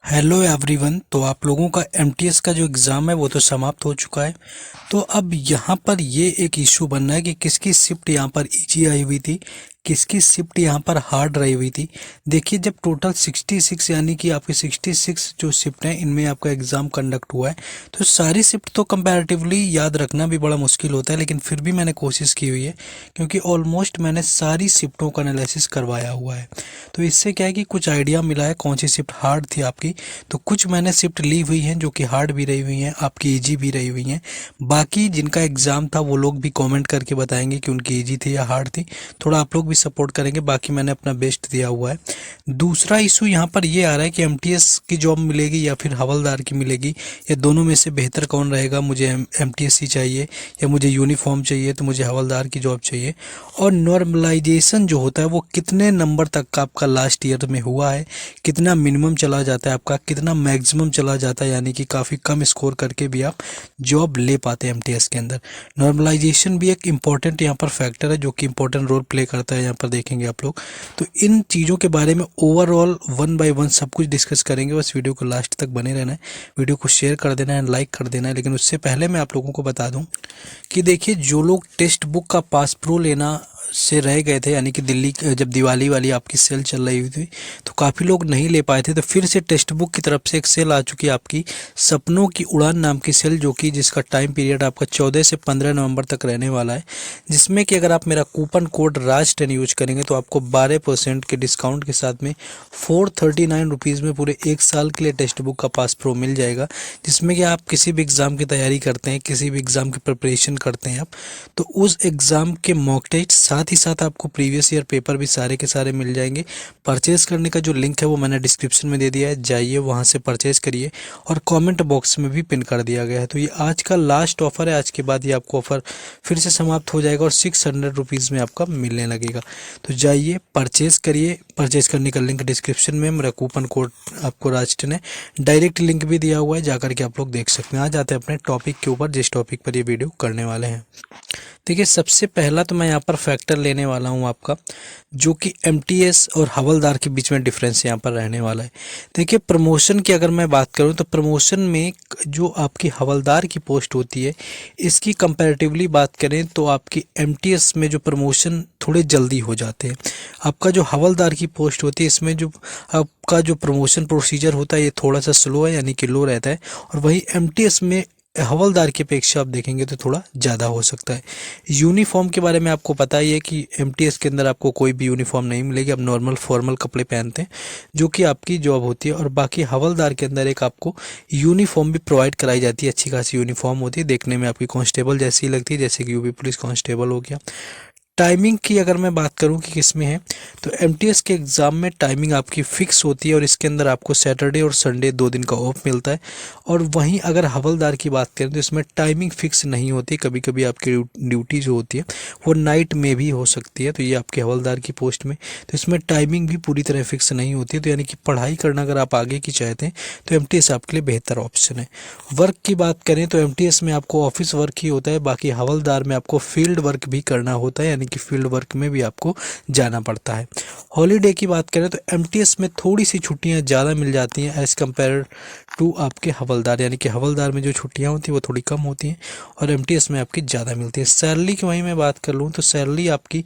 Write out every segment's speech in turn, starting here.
Hello everyone. तो आप लोगों का एमटीएस का जो एग्ज़ाम है वो तो समाप्त हो चुका है। तो अब यहाँ पर ये एक इशू बन रहा है कि किसकी शिफ्ट यहाँ पर इजी आई हुई थी, किसकी शिफ्ट यहाँ पर हार्ड रही हुई थी। देखिए, जब टोटल 66 यानी कि आपके 66 जो शिफ्ट हैं इनमें आपका एग्ज़ाम कंडक्ट हुआ है, तो सारी शिफ्ट तो कंपैरेटिवली याद रखना भी बड़ा मुश्किल होता है, लेकिन फिर भी मैंने कोशिश की हुई है क्योंकि ऑलमोस्ट मैंने सारी शिफ्टों का एनालिसिस करवाया हुआ है। तो इससे क्या है कि कुछ आइडिया मिला है कौन सी शिफ्ट हार्ड थी आपकी। तो कुछ मैंने शिफ्ट ली हुई हैं जो कि हार्ड भी रही हुई हैं, आपकी इजी भी रही हुई हैं। बाकी जिनका एग्ज़ाम था वो लोग भी कमेंट करके बताएंगे कि उनकी इजी थी या हार्ड थी। थोड़ा आप लोग भी सपोर्ट करेंगे, बाकी मैंने अपना बेस्ट दिया हुआ है। दूसरा इशू यहाँ पर ये आ रहा है कि एमटीएस की जॉब मिलेगी या फिर हवलदार की मिलेगी, या दोनों में से बेहतर कौन रहेगा। मुझे एमटीएस ही चाहिए या मुझे यूनिफॉर्म चाहिए, तो मुझे हवलदार की जॉब चाहिए। और नॉर्मलाइजेशन जो होता है वो कितने नंबर तक का आपका लास्ट ईयर में हुआ है, कितना मिनिमम चला जाता है आपका, कितना मैक्सिमम चला जाता है, यानी कि काफ़ी कम स्कोर करके भी आप जॉब ले पाते हैं एमटीएस के अंदर। नॉर्मलाइजेशन भी एक इम्पॉर्टेंट यहाँ पर फैक्टर है जो कि इम्पोर्टेंट रोल प्ले करता है, यहाँ पर देखेंगे आप लोग। तो इन चीज़ों के बारे में ओवरऑल वन बाय वन सब कुछ डिस्कस करेंगे। बस वीडियो को लास्ट तक बने रहना है, वीडियो को शेयर कर देना है, लाइक कर देना है। लेकिन उससे पहले मैं आप लोगों को बता दूं कि देखिए, जो लोग टेक्स्ट बुक का पास प्रो लेना से रह गए थे, यानी कि दिल्ली जब दिवाली वाली आपकी सेल चल रही थी तो काफ़ी लोग नहीं ले पाए थे, तो फिर से टेक्स्ट बुक की तरफ से एक सेल आ चुकी है आपकी सपनों की उड़ान नाम की सेल, जो कि जिसका टाइम पीरियड आपका 14 से 15 नवंबर तक रहने वाला है। जिसमें कि अगर आप मेरा कूपन कोड राज10 यूज करेंगे तो आपको 12% के डिस्काउंट के साथ में 439 रुपीज़ में पूरे एक साल के लिए टेक्स्ट बुक का पास प्रो मिल जाएगा। जिसमें कि आप किसी भी एग्ज़ाम की तैयारी करते हैं, किसी भी एग्ज़ाम की प्रिपरेशन करते हैं आप, तो उस एग्ज़ाम के मॉक टेस्ट साथ ही साथ आपको प्रीवियस ईयर पेपर भी सारे के सारे मिल जाएंगे। परचेज करने का जो लिंक है वो मैंने डिस्क्रिप्शन में दे दिया है, जाइए वहाँ से परचेज करिए, और कमेंट बॉक्स में भी पिन कर दिया गया है। तो ये आज का लास्ट ऑफर है, आज के बाद ये आपको ऑफर फिर से समाप्त हो जाएगा और 600 रुपीज़ में आपका मिलने लगेगा। तो जाइए परचेज करिए, परचेज करने का लिंक डिस्क्रिप्शन में, मेरा कूपन कोड आपको राज10 है, डायरेक्ट लिंक भी दिया हुआ है, जाकर के आप लोग देख सकते हैं। आ जाते हैं अपने टॉपिक के ऊपर, जिस टॉपिक पर ये वीडियो करने वाले हैं। देखिए, सबसे पहला तो मैं यहाँ पर फैक्टर लेने वाला हूँ आपका, जो कि एमटीएस और हवलदार के बीच में डिफरेंस यहाँ पर रहने वाला है। देखिए, प्रमोशन की अगर मैं बात करूँ तो प्रमोशन में जो आपकी हवलदार की पोस्ट होती है, इसकी कंपैरेटिवली बात करें तो आपकी एमटीएस में जो प्रमोशन थोड़े जल्दी हो जाते हैं। आपका जो हवलदार की पोस्ट होती है इसमें जो आपका जो प्रमोशन प्रोसीजर होता है ये थोड़ा सा स्लो है, यानी कि लो रहता है। और वही एमटीएस में हवलदार की अपेक्षा आप देखेंगे तो थोड़ा ज़्यादा हो सकता है। यूनिफॉर्म के बारे में आपको पता ही है कि एमटीएस के अंदर आपको कोई भी यूनिफॉर्म नहीं मिलेगी, आप नॉर्मल फॉर्मल कपड़े पहनते हैं जो कि आपकी जॉब होती है। और बाकी हवलदार के अंदर एक आपको यूनिफॉर्म भी प्रोवाइड कराई जाती है, अच्छी खासी यूनिफॉर्म होती है, देखने में आपकी कांस्टेबल जैसी लगती है, जैसे कि यूपी पुलिस कांस्टेबल हो गया। टाइमिंग की अगर मैं बात करूं कि किस में है, तो एमटीएस के एग्ज़ाम में टाइमिंग आपकी फ़िक्स होती है और इसके अंदर आपको सैटरडे और संडे 2 दिन का ऑफ मिलता है। और वहीं अगर हवलदार की बात करें तो इसमें टाइमिंग फ़िक्स नहीं होती, कभी कभी आपकी ड्यूटी जो होती है वो नाइट में भी हो सकती है। तो ये आपके हवलदार की पोस्ट में, तो इसमें टाइमिंग भी पूरी तरह फिक्स नहीं होती है। तो यानी कि पढ़ाई करना अगर आप आगे की चाहते हैं तो एमटीएस आपके लिए बेहतर ऑप्शन है। वर्क की बात करें तो एमटीएस में आपको ऑफिस वर्क ही होता है, बाकी हवलदार में आपको फील्ड वर्क भी करना होता है, यानी कि फील्ड वर्क में भी आपको जाना पड़ता है। हॉलीडे की बात करें तो एमटीएस में थोड़ी सी छुट्टियां ज़्यादा मिल जाती हैं एज़ कम्पेयर टू आपके हवलदार, यानी कि हवलदार में जो छुट्टियां होती हैं वो थोड़ी कम होती हैं और एमटीएस में आपकी ज़्यादा मिलती है। सैलरी की वहीं मैं बात कर लूँ तो सैलरी आपकी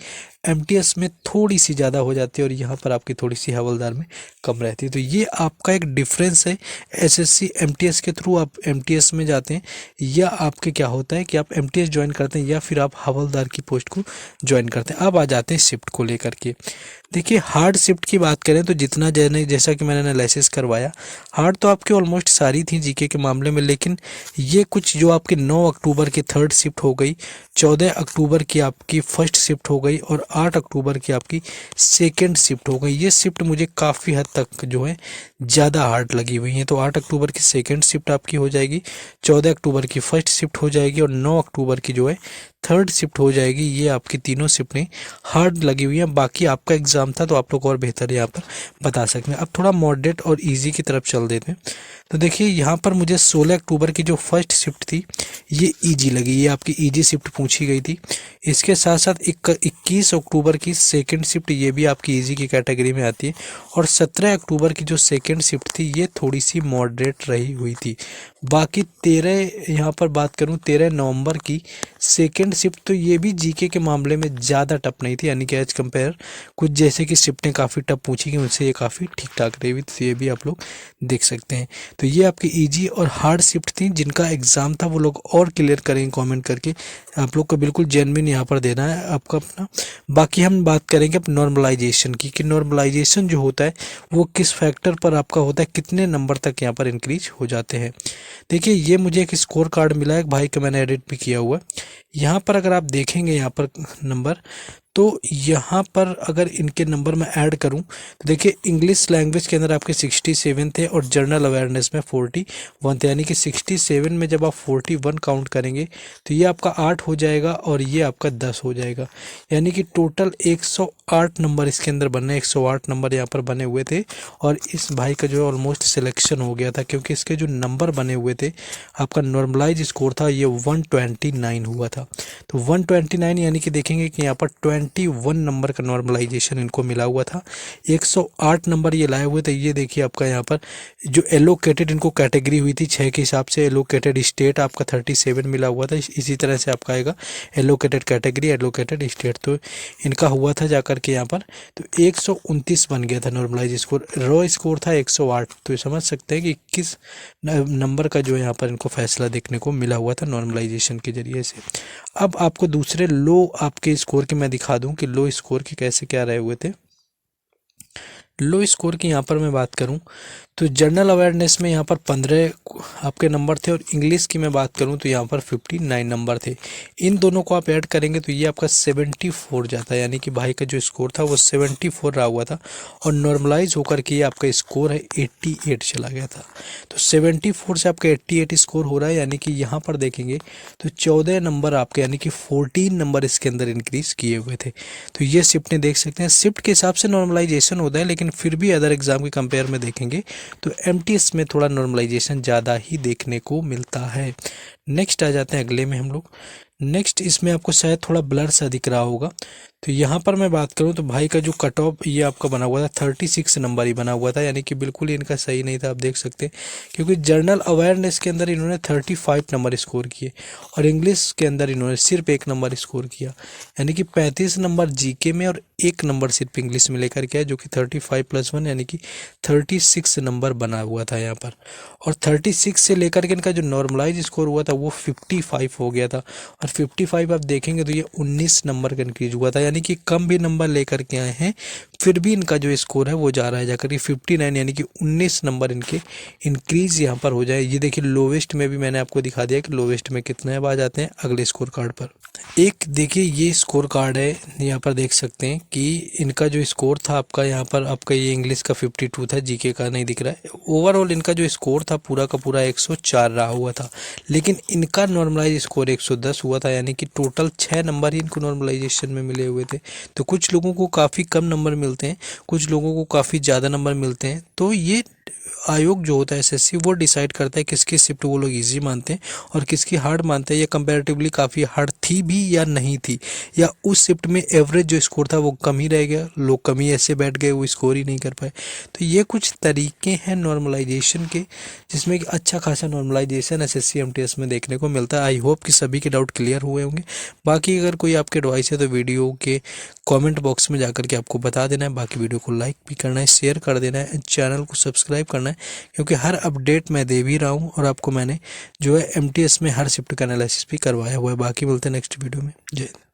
एमटीएस में थोड़ी सी ज़्यादा हो जाती है और यहाँ पर आपकी थोड़ी सी हवलदार में कम रहती है। तो ये आपका एक डिफरेंस है। एसएससी एमटीएस के थ्रू आप एमटीएस में जाते हैं, या आपके क्या होता है कि आप एमटीएस ज्वाइन करते हैं, या फिर आप हवलदार की पोस्ट को ज्वाइन करते हैं। अब आ जाते हैं शिफ्ट को लेकर के। देखिए, हार्ड शिफ्ट की बात करें तो जितना जैसा कि मैंने एनालिसिस करवाया, हार्ड तो आपकी ऑलमोस्ट सारी थी जीके के मामले में, लेकिन ये कुछ जो आपकी 9 अक्टूबर की थर्ड शिफ्ट हो गई, 14 अक्टूबर की आपकी फर्स्ट शिफ्ट हो गई और 8 अक्टूबर की आपकी सेकेंड शिफ्ट हो गई, ये शिफ्ट मुझे काफ़ी हद तक जो है ज़्यादा हार्ड लगी हुई हैं। तो 8 अक्टूबर की सेकेंड शिफ्ट आपकी हो जाएगी, 14 अक्टूबर की फर्स्ट शिफ्ट हो जाएगी और 9 अक्टूबर की जो है थर्ड शिफ्ट हो जाएगी। ये आपकी तीनों शिफ्टें हार्ड लगी हुई हैं। बाकी आपका एग्ज़ाम था तो आप लोग और बेहतर यहाँ पर बता सकते हैं। अब थोड़ा मॉडरेट और इजी की तरफ चल देते हैं। तो देखिए यहाँ पर मुझे 16 अक्टूबर की जो फर्स्ट शिफ्ट थी ये ईजी लगी, ये आपकी ईजी शिफ्ट पूछी गई थी। इसके साथ साथ 21 अक्टूबर की सेकंड शिफ्ट ये भी आपकी ईजी की कैटेगरी में आती है। और 17 अक्टूबर की जो सेकंड शिफ्ट थी ये थोड़ी सी मॉडरेट रही हुई थी। बाकी 13 यहाँ पर बात करूँ 13 नवंबर की सेकंड शिफ्ट तो ये भी जीके के मामले में ज़्यादा टफ नहीं थी, यानी कि एज कंपेयर कुछ जैसे कि शिफ्टें काफ़ी टफ पूछी गई उनसे ये काफ़ी ठीक ठाक रही हुई, तो ये भी आप लोग देख सकते हैं। तो ये आपकी इजी और हार्ड शिफ्ट थी, जिनका एग्ज़ाम था वो लोग और क्लियर करेंगे कमेंट करके। आप लोग को बिल्कुल जेन्युइन यहाँ पर देना है आपका अपना। बाकी हम बात करेंगे अब नॉर्मलाइजेशन की, कि नॉर्मलाइजेशन जो होता है वो किस फैक्टर पर आपका होता है, कितने नंबर तक यहाँ पर इंक्रीज हो जाते हैं। देखिए ये मुझे एक स्कोर कार्ड मिला है भाई का, मैंने एडिट भी किया हुआ है। यहाँ पर अगर आप देखेंगे यहाँ पर नंबर, तो यहाँ पर अगर इनके नंबर मैं ऐड करूँ तो देखिए इंग्लिश लैंग्वेज के अंदर आपके 67 थे और जनरल अवेयरनेस में 41 थे, यानी कि 67 में जब आप 41 काउंट करेंगे तो ये आपका 8 हो जाएगा और ये आपका 10 हो जाएगा, यानी कि टोटल 108 नंबर इसके अंदर बने, 108 नंबर यहाँ पर बने हुए थे। और इस भाई का जो ऑलमोस्ट सिलेक्शन हो गया था, क्योंकि इसके जो नंबर बने हुए थे, आपका नॉर्मलाइज स्कोर था ये 129 हुआ था। तो 129 यानी कि देखेंगे कि यहाँ पर 21 नंबर का नॉर्मलाइजेशन इनको मिला हुआ था। 108 नंबर ये लाए हुए थे। ये देखिए आपका यहाँ पर जो एलोकेटेड इनको कैटेगरी हुई थी 6 के हिसाब से, एलोकेटेड स्टेट आपका 37 मिला हुआ था। इसी तरह से आपका आएगा एलोकेटेड कैटेगरी, एलोकेटेड स्टेट, तो इनका हुआ था जाकर के यहाँ पर। तो 129 बन गया था नॉर्मलाइज स्कोर, रॉ स्कोर था 108। तो समझ सकते हैं कि 21 नंबर का जो यहाँ पर इनको फैसला देखने को मिला हुआ था नॉर्मलाइजेशन के जरिए से। अब आपको दूसरे लो आपके स्कोर के मैं दिखा दूं कि लो स्कोर के कैसे क्या रहे हुए थे। लो स्कोर की यहाँ पर मैं बात करूँ तो जनरल अवेयरनेस में यहाँ पर 15 आपके नंबर थे, और इंग्लिश की मैं बात करूँ तो यहाँ पर 59 नंबर थे। इन दोनों को आप ऐड करेंगे तो ये आपका 74 जाता है, यानी कि भाई का जो स्कोर था वो 74 रहा हुआ था, और नॉर्मलाइज होकर के ये आपका स्कोर है 88 चला गया था। तो 74 से आपका 88 स्कोर हो रहा है, यानी कि यहाँ पर देखेंगे तो 14 नंबर आपके, यानी कि 14 नंबर इसके अंदर इंक्रीज किए हुए थे। तो ये शिफ्टें देख सकते हैं, शिफ्ट के हिसाब से नॉर्मलाइजेशन होता है, लेकिन फिर भी अदर एग्जाम के कंपेयर में देखेंगे तो एमटीएस में थोड़ा नॉर्मलाइजेशन ज़्यादा ही देखने को मिलता है। नेक्स्ट आ जाते हैं अगले में हम लोग। नेक्स्ट इसमें आपको शायद थोड़ा ब्लर सा दिख रहा होगा, तो यहाँ पर मैं बात करूँ तो भाई का जो कट ऑफ ये आपका बना हुआ था 36 नंबर ही बना हुआ था, यानी कि बिल्कुल ही इनका सही नहीं था, आप देख सकते हैं। क्योंकि जनरल अवेयरनेस के अंदर इन्होंने 35 नंबर स्कोर किए, और इंग्लिश के अंदर इन्होंने सिर्फ 1 नंबर स्कोर किया, यानी कि 35 नंबर जीके में और 1 नंबर सिर्फ इंग्लिश में लेकर के आए, जो कि 35 + 1 यानी कि 36 नंबर बना हुआ था यहाँ पर। और 36 से लेकर के इनका जो नॉर्मलाइज स्कोर हुआ था वो 55 हो गया था, और 55 आप देखेंगे तो ये 19 नंबर का इंक्रीज हुआ था, यानी कि कम भी नंबर लेकर के आए हैं, फिर भी इनका जो स्कोर है वो जा रहा है जाकर 59, यानी कि 19 नंबर इनके इंक्रीज यहाँ पर हो जाए। ये देखिए लोवेस्ट में भी मैंने आपको दिखा दिया कि लोवेस्ट में कितने अब आ जाते हैं अगले स्कोर कार्ड पर। एक देखिए ये स्कोर कार्ड है, यहाँ पर देख सकते हैं कि इनका जो स्कोर था आपका, यहाँ पर आपका ये इंग्लिश का 52 था, जीके का नहीं दिख रहा है। ओवरऑल इनका जो स्कोर था पूरा का पूरा 104 रहा हुआ था, लेकिन इनका नॉर्मलाइज स्कोर 110 हुआ था, यानी कि टोटल 6 नंबर ही इनको नॉर्मलाइजेशन में मिले हुए थे। तो कुछ लोगों को काफ़ी कम नंबर मिलते हैं, कुछ लोगों को काफ़ी ज़्यादा नंबर मिलते हैं। तो ये आयोग जो होता है एसएससी वो डिसाइड करता है किसकी शिफ्ट वो लोग इजी मानते हैं और किसकी हार्ड मानते हैं, या कंपैरेटिवली काफ़ी हार्ड थी भी या नहीं थी, या उस शिफ्ट में एवरेज जो स्कोर था वो कम ही रह गया, लोग कम ही ऐसे बैठ गए, वो स्कोर ही नहीं कर पाए। तो ये कुछ तरीके हैं नॉर्मलाइजेशन के, जिसमें कि अच्छा खासा नॉर्मलाइजेशन एसएससी एमटीएस में देखने को मिलता है। आई होप कि सभी के डाउट क्लियर हुए होंगे। बाकी अगर कोई आपके एडवाइस है तो वीडियो के कमेंट बॉक्स में जाकर के आपको बता देना है। बाकी वीडियो को लाइक भी करना है, शेयर कर देना है, चैनल को सब्सक्राइब करना है, क्योंकि हर अपडेट मैं दे भी रहा हूँ, और आपको मैंने जो है एमटीएस में हर शिफ्ट का एनालिसिस भी करवाया हुआ है। बाकी मिलते हैं नेक्स्ट वीडियो में। जय हिंद।